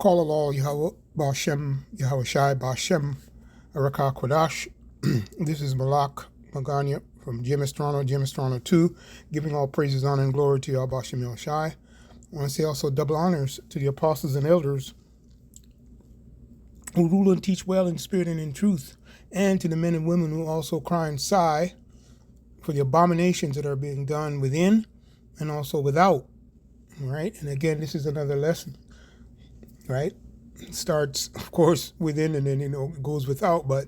Call Allah Yahweh Ba'Shem Yahweh Shai Ba'Shem Araka Kodash. This is Malak Maganya from James Toronto 2, giving all praises, honor, and glory to Yahweh Ba'Shem Yahweh Shai. I want to say also double honors to the apostles and elders who rule and teach well in spirit and in truth, and to the men and women who also cry and sigh for the abominations that are being done within and also without. Right? And again, this is another lesson. Right? It starts, of course, within and then, it goes without. But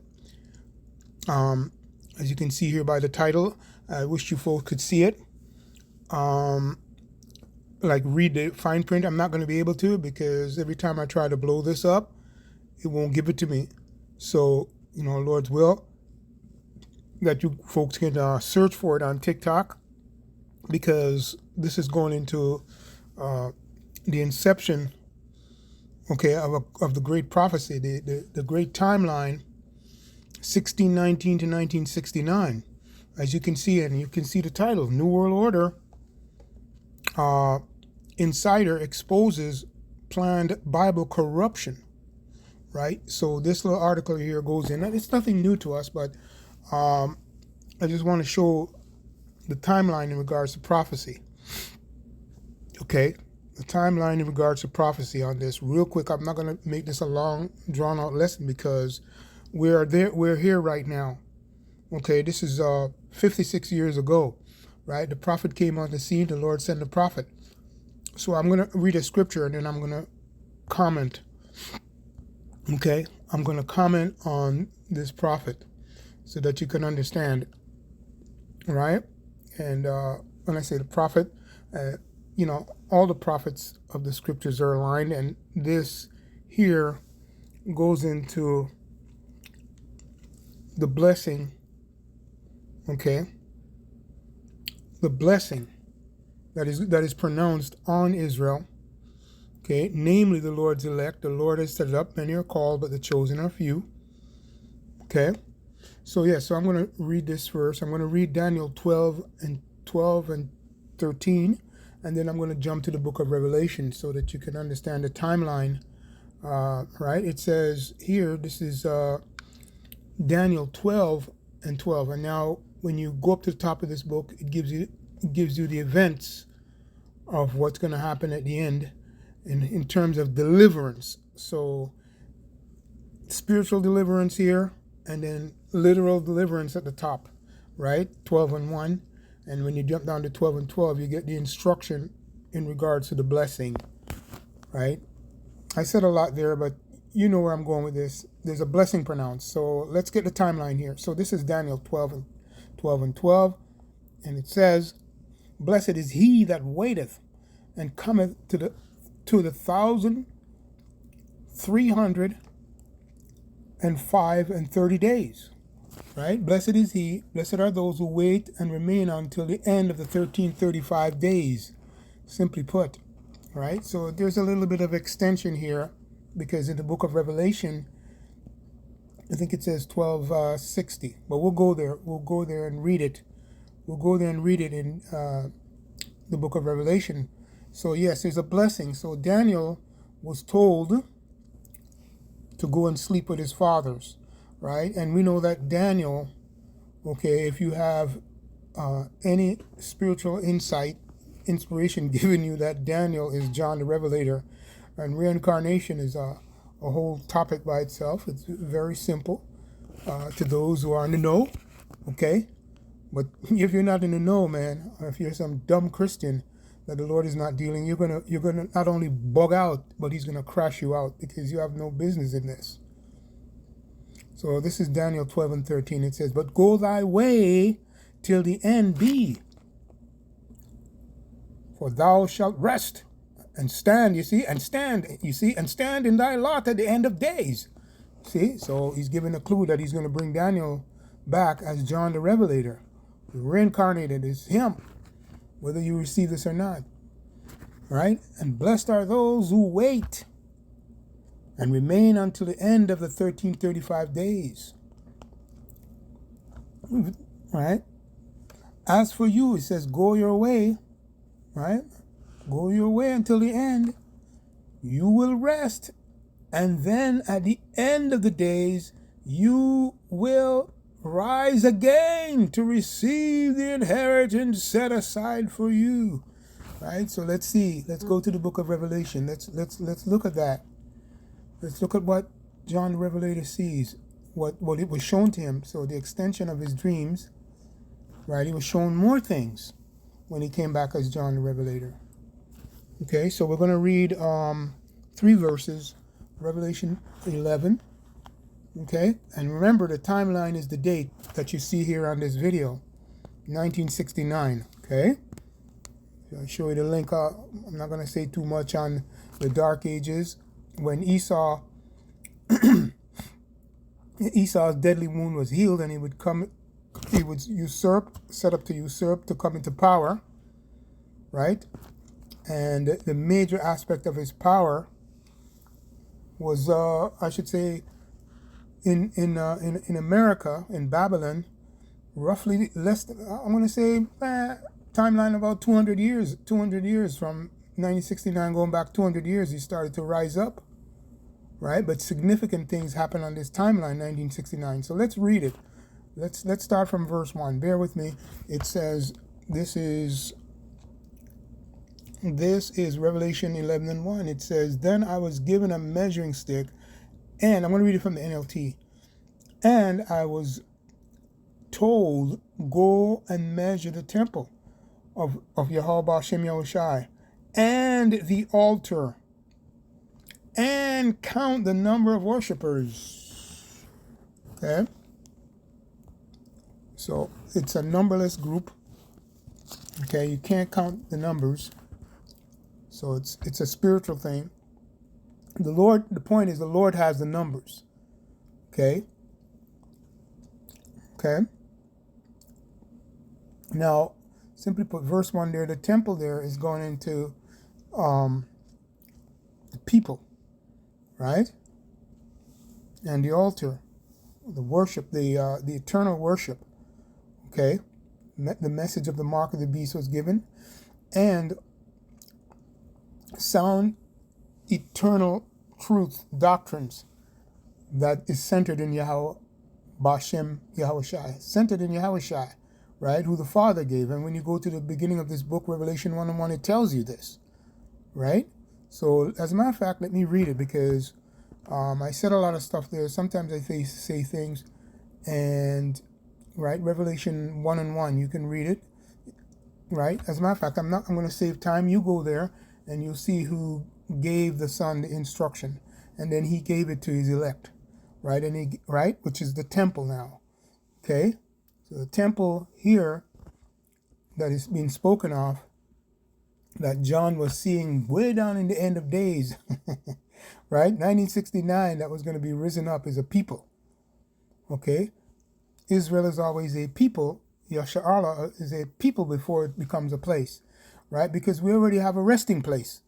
as you can see here by the title, I wish you folks could see it. Like read the fine print. I'm not going to be able to because every time I try to blow this up, it won't give it to me. So, Lord's will that you folks can search for it on TikTok, because this is going into the inception, of the great prophecy, the great timeline, 1619 to 1969. As you can see, and you can see the title, New World Order, Insider Exposes Planned Bible Corruption. Right? So this little article here goes in. It's nothing new to us, but I just want to show the timeline in regards to prophecy. Okay? The timeline in regards to prophecy on this real quick. I'm not going to make this a long, drawn-out lesson because we're here right now. Okay? This is 56 years ago, right? The prophet came on the scene. The Lord sent the prophet. So I'm going to read a scripture and then I'm going to comment. Okay, I'm going to comment on this prophet so that you can understand, right? And when I say the prophet, all the prophets of the scriptures are aligned, and this here goes into the blessing, okay? The blessing that is pronounced on Israel. Okay, namely the Lord's elect. The Lord has set it up. Many are called, but the chosen are few. Okay, so I'm going to read this verse. I'm going to read Daniel 12 and 13, and then I'm going to jump to the book of Revelation so that you can understand the timeline. Right? It says here, this is Daniel 12 and 12. And now, when you go up to the top of this book, it gives you the events of what's going to happen at the end. In terms of deliverance. So spiritual deliverance here, and then literal deliverance at the top, right? 12 and 1. And when you jump down to 12 and 12, you get the instruction in regards to the blessing, right? I said a lot there, but you know where I'm going with this. There's a blessing pronounced. So let's get the timeline here. So this is Daniel 12 and 12. And it says, "Blessed is he that waiteth and cometh to the 1,305 and 30 days." Right? Blessed is he, blessed are those who wait and remain until the end of the 1335 days. Simply put. Right? So there's a little bit of extension here, because in the book of Revelation, I think it says 1260. But we'll go there. We'll go there and read it. We'll go there and read it in the book of Revelation. So yes, there's a blessing. So Daniel was told to go and sleep with his fathers, right? And we know that Daniel, if you have any spiritual inspiration given you, that Daniel is John the Revelator, and reincarnation is a whole topic by itself. It's very simple to those who are in the know, okay? But if you're not in the know, man, or if you're some dumb Christian that the Lord is not dealing, you're gonna not only bug out, but he's gonna crash you out, because you have no business in this. So this is Daniel 12 and 13. It says, "But go thy way till the end be, for thou shalt rest and stand," and stand in thy lot at the end of days. See, so he's giving a clue that he's going to bring Daniel back as John the Revelator. Reincarnated is him, whether you receive this or not. Right? "And blessed are those who wait and remain until the end of the 1335 days. Right? "As for you," it says, "go your way." Right? "Go your way until the end. You will rest And then at the end of the days, you will rise again to receive the inheritance set aside for you. Right? So let's see. Let's go to the book of Revelation. Let's look at that. Let's look at what John the Revelator sees, what it was shown to him. So the extension of his dreams, right? He was shown more things when he came back as John the Revelator. Okay, so we're going to read 3 verses, Revelation 11. Okay, and remember the timeline is the date that you see here on this video, 1969. Okay, I'll show you the link. I'm not going to say too much on the Dark Ages. When Esau's deadly wound was healed, and he would set up to usurp, to come into power, right? And the major aspect of his power was, I should say, in America, in Babylon, roughly less than, I'm going to say, timeline about 200 years from 1969 going back 200 years, he started to rise up, right? But significant things happened on this timeline, 1969. So let's read it. Let's start from verse 1. Bear with me. It says, this is Revelation 11:1. It says, then I was given a measuring stick, and I'm going to read it from the NLT. And I was told, go and measure the temple of Yahweh Hashem Yahushai, and the altar, and count the number of worshipers. Okay? So it's a numberless group. Okay, you can't count the numbers. So it's a spiritual thing. The point is the Lord has the numbers. Okay? Okay? Now, simply put, verse 1 there, the temple there is going into the people, right? And the altar, the worship, the eternal worship, okay? The message of the mark of the beast was given, and sound eternal truth, doctrines that is centered in Yahweh, Bashem, Yahushai, centered in Yahushai, right? Who the Father gave. And when you go to the beginning of this book, Revelation 1:1, it tells you this, right? So, as a matter of fact, let me read it, because I said a lot of stuff there. Sometimes I say things, and, right, Revelation 1:1, you can read it, right? As a matter of fact, I'm going to save time. You go there, and you'll see who gave the Son the instruction, and then he gave it to his elect, right? And which is the temple now, okay? So the temple here that is being spoken of, that John was seeing way down in the end of days, right? 1969, that was going to be risen up as a people, okay? Israel is always a people. Yasha'Allah is a people before it becomes a place, right? Because we already have a resting place,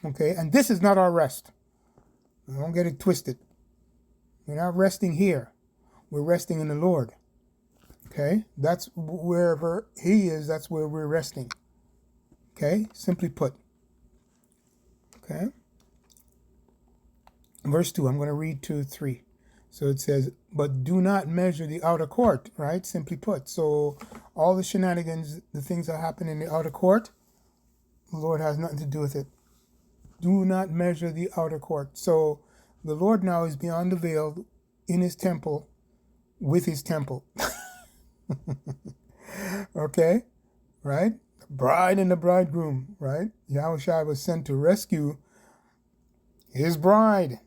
okay? And this is not our rest. Don't get it twisted. We're not resting here. We're resting in the Lord, okay? That's wherever he is, that's where we're resting, okay? Simply put, okay? Verse 2, I'm going to read 2-3. So it says, but do not measure the outer court, right? Simply put. So all the shenanigans, the things that happen in the outer court, the Lord has nothing to do with it. Do not measure the outer court. So the Lord now is beyond the veil in his temple with his temple. Okay? Right? The bride and the bridegroom, right? Yahushua was sent to rescue his bride,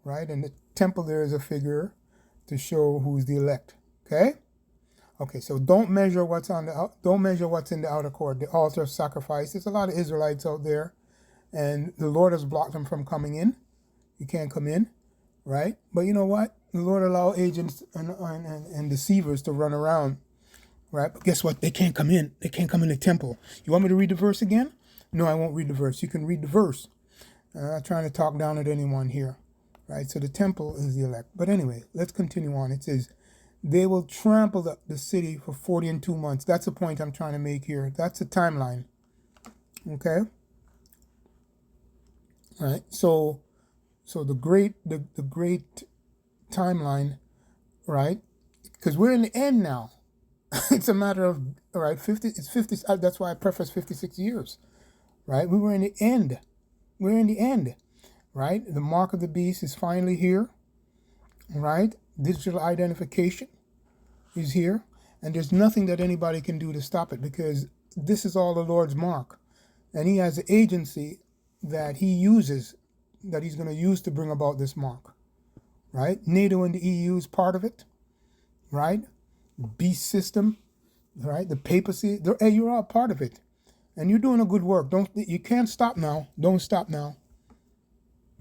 right? And the temple there is a figure to show who's the elect. Okay? Okay, so don't measure what's in the outer court, the altar of sacrifice. There's a lot of Israelites out there, and the Lord has blocked them from coming in. You can't come in, right? But you know what? The Lord allow agents and deceivers to run around, right? But guess what? They can't come in. They can't come in the temple. You want me to read the verse again? No, I won't read the verse. You can read the verse. I'm not trying to talk down at anyone here, right? So the temple is the elect. But anyway, let's continue on. It says, they will trample the city for 40 and 2 months. That's the point I'm trying to make here. That's the timeline. Okay? All right. So So the great timeline, right? Because we're in the end now. It's a matter of, all right, 50, it's 50, that's why I preface 56 years, right? We were in the end. We're in the end, right? The mark of the beast is finally here, right? Digital identification is here, and there's nothing that anybody can do to stop it, because this is all the Lord's mark, and he has an agency that he uses, that he's going to use to bring about this mark, right? NATO and the EU is part of it, right? Beast system, right? The papacy, hey, you're all part of it, and you're doing a good work. You can't stop now. Don't stop now.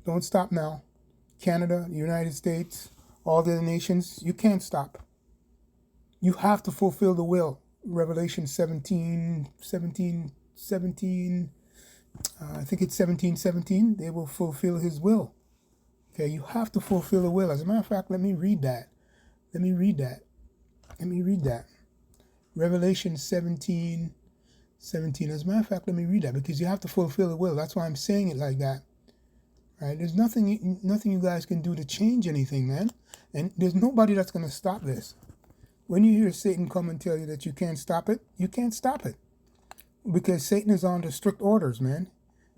Don't stop now. Canada, the United States, all the other nations, you can't stop. You have to fulfill the will. Revelation 17, I think it's 17:17. They will fulfill his will. Okay, you have to fulfill the will. As a matter of fact, let me read that. Revelation 17:17. As a matter of fact, let me read that, because you have to fulfill the will. That's why I'm saying it like that. Right? There's nothing you guys can do to change anything, man. And there's nobody that's going to stop this. When you hear Satan come and tell you that you can't stop it, you can't stop it. Because Satan is under strict orders, man.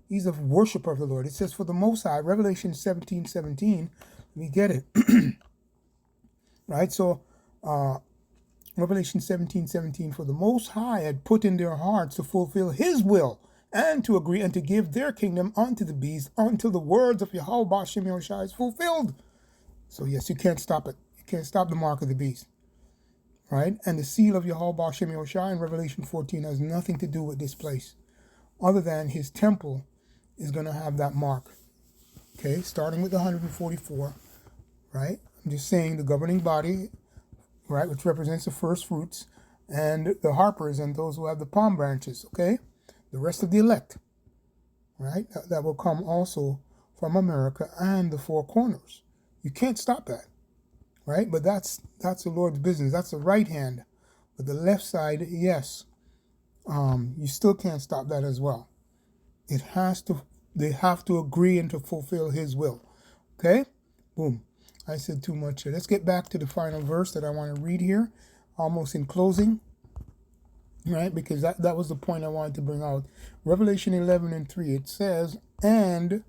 He's a worshiper of the Lord. It says, for the Most High, Revelation 17:17. Let me get it. Right? So, Revelation 17:17, for the Most High had put in their hearts to fulfill his will, and to agree, and to give their kingdom unto the beast, until the words of Yahweh Bashem Yahushua is fulfilled. So yes, you can't stop it. You can't stop the mark of the beast. Right? And the seal of Yahweh Bashem Yahushua in Revelation 14 has nothing to do with this place, other than his temple is going to have that mark. Okay, starting with the 144, right? I'm just saying the governing body, right, which represents the first fruits, and the harpers and those who have the palm branches, okay? The rest of the elect, right? That will come also from America and the four corners. You can't stop that, right? But that's the Lord's business. That's the right hand. But the left side, yes, you still can't stop that as well. They have to agree and to fulfill his will. Okay? Boom. I said too much here. Let's get back to the final verse that I want to read here, almost in closing, right? Because that was the point I wanted to bring out. Revelation 11:3, it says, and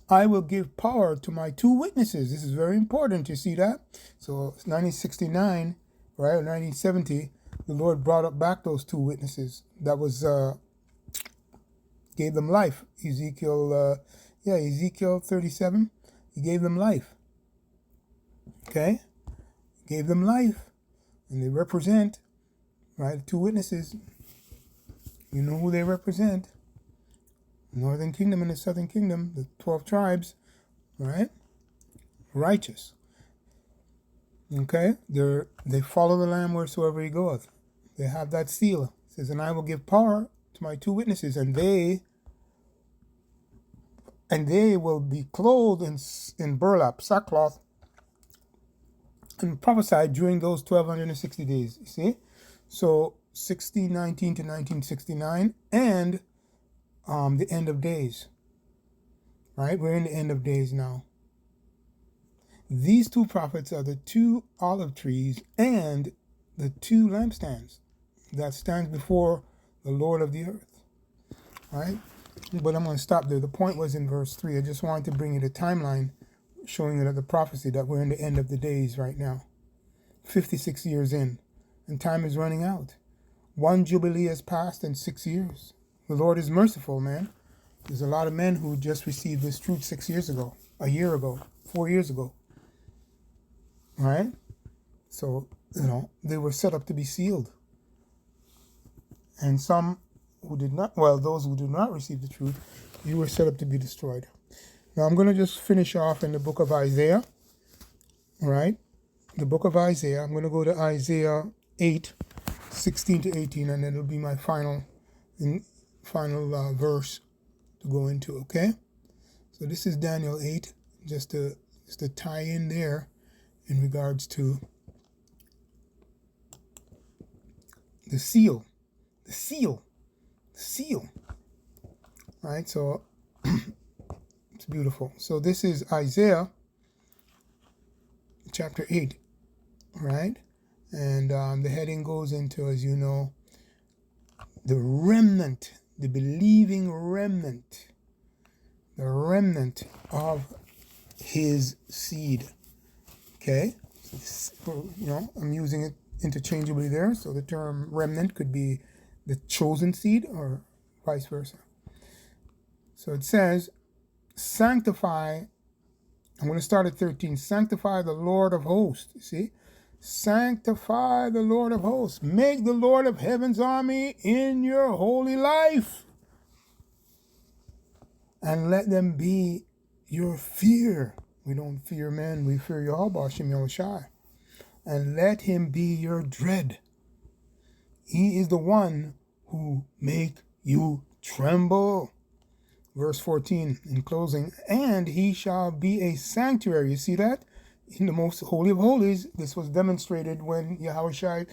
I will give power to my two witnesses. This is very important. You see that? So 1969, right, or 1970, the Lord brought up back those two witnesses. That was, gave them life. Ezekiel 37. He gave them life. Okay? Gave them life. And they represent, right, two witnesses. You know who they represent. Northern Kingdom and the Southern Kingdom, the 12 tribes, right? Righteous. Okay? They follow the Lamb wheresoever he goeth. They have that seal. It says, and I will give power to my two witnesses, and they will be clothed in burlap, sackcloth, and prophesied during those 1260 days. You see? So 1619 to 1969, and the end of days. Right? We're in the end of days now. These two prophets are the two olive trees and the two lampstands that stands before the Lord of the earth. Right? But I'm going to stop there. The point was in verse 3. I just wanted to bring you the timeline showing you that the prophecy that we're in the end of the days right now. 56 years in. And time is running out. One jubilee has passed in 6 years. The Lord is merciful, man. There's a lot of men who just received this truth 6 years ago, a year ago, 4 years ago. Right? So, they were set up to be sealed. And some who did not, those who did not receive the truth, you were set up to be destroyed. Now I'm going to just finish off in the book of Isaiah, right? The book of Isaiah. I'm going to go to Isaiah 8:16 to 18, and then it'll be my final verse to go into, okay? So this is Daniel 8, just to tie in there in regards to the seal. The seal. Right? So It's beautiful. So this is Isaiah chapter 8, right? And the heading goes into, as you know, the remnant, the believing remnant, the remnant of his seed. Okay? I'm using it interchangeably there. So the term remnant could be the chosen seed or vice versa. So it says, sanctify, I'm going to start at 13, sanctify the Lord of hosts. You see? Sanctify the Lord of hosts. Make the Lord of heaven's army in your holy life. And let them be your fear. We don't fear men, we fear Yahweh Shem Yahushai. And let him be your dread. He is the one who make you tremble. Verse 14 in closing, and he shall be a sanctuary. You see that? In the most holy of holies, this was demonstrated when Yahushai,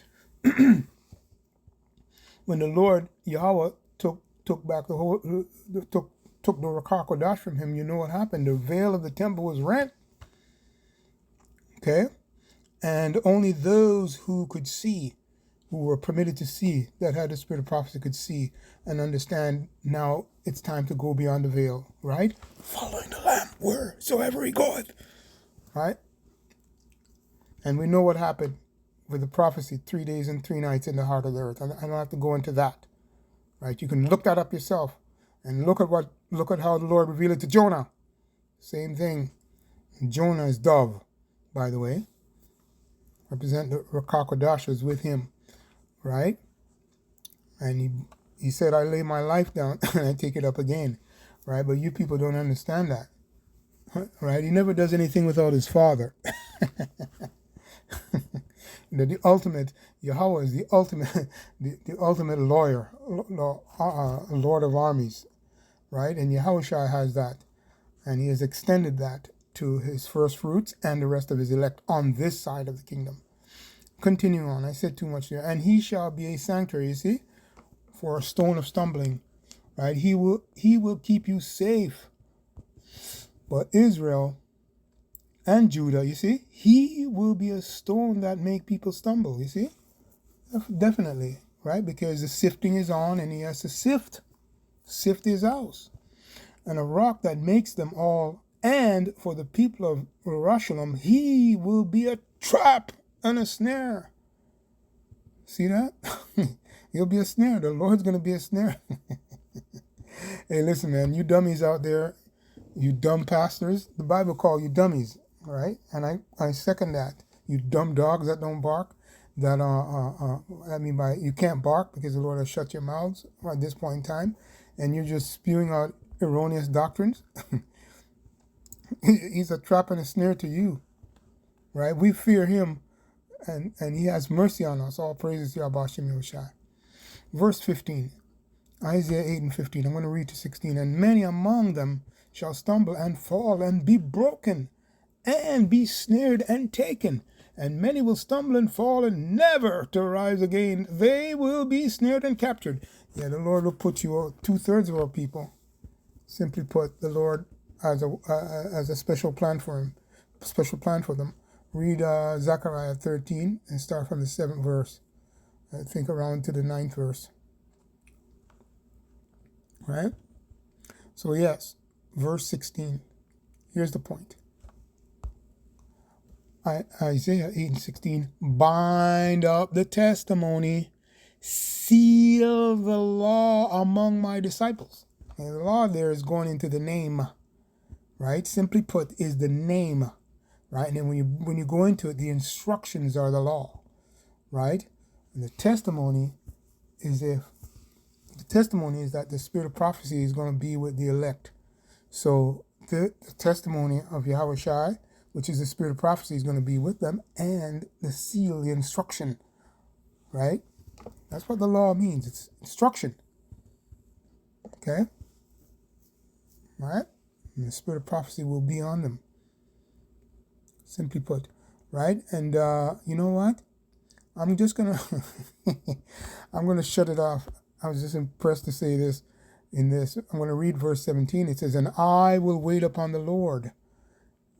when the Lord Yahweh took back the whole, took the Ruach HaKodesh from him. You know what happened? The veil of the temple was rent. Okay, and only those who could see, who were permitted to see, that had the spirit of prophecy, could see and understand. Now it's time to go beyond the veil, right? Following the Lamb wheresoever he goeth, right? And we know what happened with the prophecy, 3 days and 3 nights in the heart of the earth. I don't have to go into that, right? You can look that up yourself and look at how the Lord revealed it to Jonah. Same thing. Jonah is dove, by the way. Represent the Ruach HaKodesh was with him, right? And he said, I lay my life down and I take it up again, right? But you people don't understand that, right? He never does anything without his Father. The ultimate, Yahweh is the ultimate, the ultimate lawyer, Lord of armies, right? And Yahushua has that, and he has extended that to his first fruits and the rest of his elect on this side of the kingdom. Continuing on, I said too much there. And he shall be a sanctuary, you see, for a stone of stumbling, right? He will keep you safe. But Israel and Judah, you see, he will be a stone that make people stumble, you see? Definitely, right? Because the sifting is on and he has to sift his house. And a rock that makes them all, and for the people of Jerusalem, he will be a trap and a snare. See that? He'll be a snare. The Lord's going to be a snare. Hey, listen, man, you dummies out there, you dumb pastors, the Bible calls you dummies. All right, and I second that. You dumb dogs that don't bark, that I mean by you can't bark because the Lord has shut your mouths at this point in time, and you're just spewing out erroneous doctrines. He's a trap and a snare to you, right? We fear him, and he has mercy on us. All praises to Yahweh Shem Yahushai. Verse 15, Isaiah 8 and 15. I'm going to read to 16. And many among them shall stumble and fall and be broken, and be snared and taken, and many will stumble and fall and never to rise again. They will be snared and captured. Yeah, the Lord will put you out. 2/3 of our people, simply put, the Lord has a special plan for them. Read Zechariah 13 and start from the 7th verse. I think around to the 9th verse. Right? So yes, verse 16. Here's the point. Isaiah 8 and 16, bind up the testimony, seal the law among my disciples. And the law there is going into the name, right? Simply put, is the name, right? And then when you go into it, the instructions are the law, right? And the testimony is that the spirit of prophecy is going to be with the elect. So the testimony of Yahushua, which is the spirit of prophecy, is going to be with them, and the seal, the instruction, right? That's what the law means. It's instruction. Okay? Right? And the spirit of prophecy will be on them. Simply put. Right? And you know what? I'm just going to, I'm going to shut it off. I was just impressed to say this. in this. I'm going to read verse 17. It says, "And I will wait upon the Lord,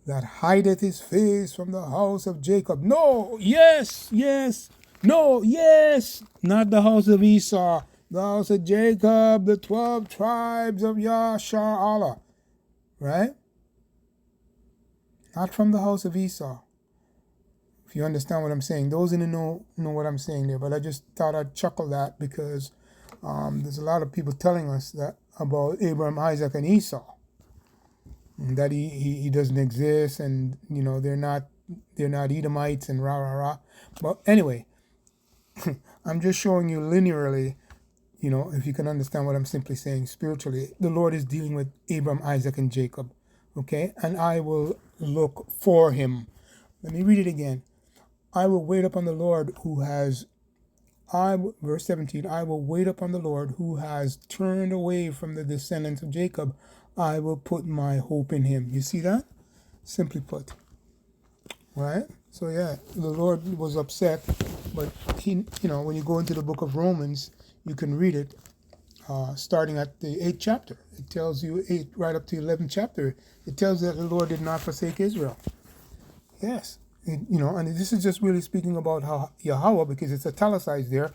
that hideth his face from the house of Jacob." No, yes, yes. No, yes. Not the house of Esau. The house of Jacob, the 12 tribes of Yashar Allah. Right? Not from the house of Esau. If you understand what I'm saying. Those in the know what I'm saying there. But I just thought I'd chuckle that because there's a lot of people telling us that about Abraham, Isaac, and Esau. That he doesn't exist, and they're not Edomites and rah rah rah. But anyway, I'm just showing you linearly, if you can understand what I'm simply saying spiritually, the Lord is dealing with Abraham, Isaac, and Jacob. Okay, and I will look for him. Let me read it again. I will wait upon the Lord verse 17, I will wait upon the Lord who has turned away from the descendants of Jacob. I will put my hope in him. You see that? Simply put. Right? So yeah, the Lord was upset, but he, when you go into the book of Romans, you can read it, starting at the 8th chapter. It tells you right up to 11th chapter. It tells that the Lord did not forsake Israel. Yes. And this is just really speaking about how Yahweh, because it's italicized there,